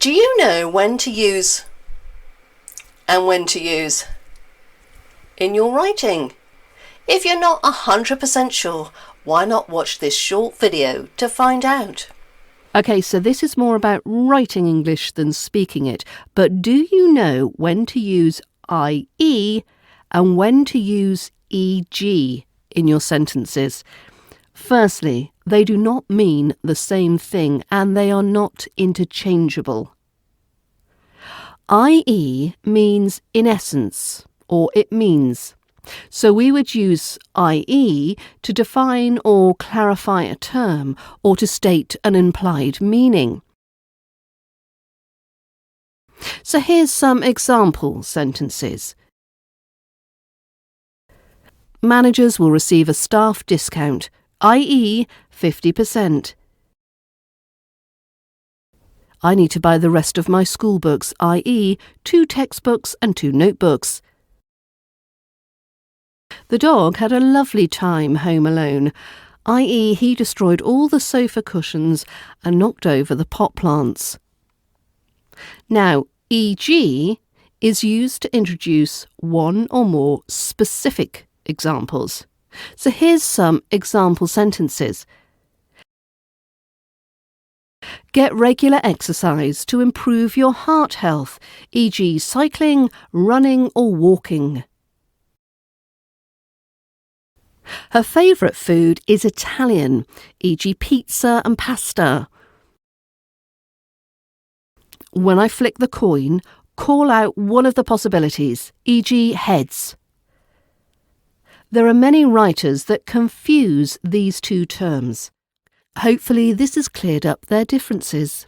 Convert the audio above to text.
Do you know when to use and when to use in your writing? If you're not 100% sure, why not watch this short video to find out? Okay, so this is more about writing English than speaking it, but do you know when to use IE and when to use EG in your sentences? Firstly, they do not mean the same thing and they are not interchangeable. IE means in essence, or it means. So we would use IE to define or clarify a term or to state an implied meaning. So here's some example sentences. Managers will receive a staff discount, i.e. 50%. I need to buy the rest of my school books, i.e. 2 textbooks and 2 notebooks. The dog had a lovely time home alone, i.e. he destroyed all the sofa cushions and knocked over the pot plants. Now, EG is used to introduce one or more specific examples. So here's some example sentences. Get regular exercise to improve your heart health, e.g. cycling, running or walking. Her favourite food is Italian, e.g. pizza and pasta. When I flick the coin, call out one of the possibilities, e.g. heads. There are many writers that confuse these two terms. Hopefully this has cleared up their differences.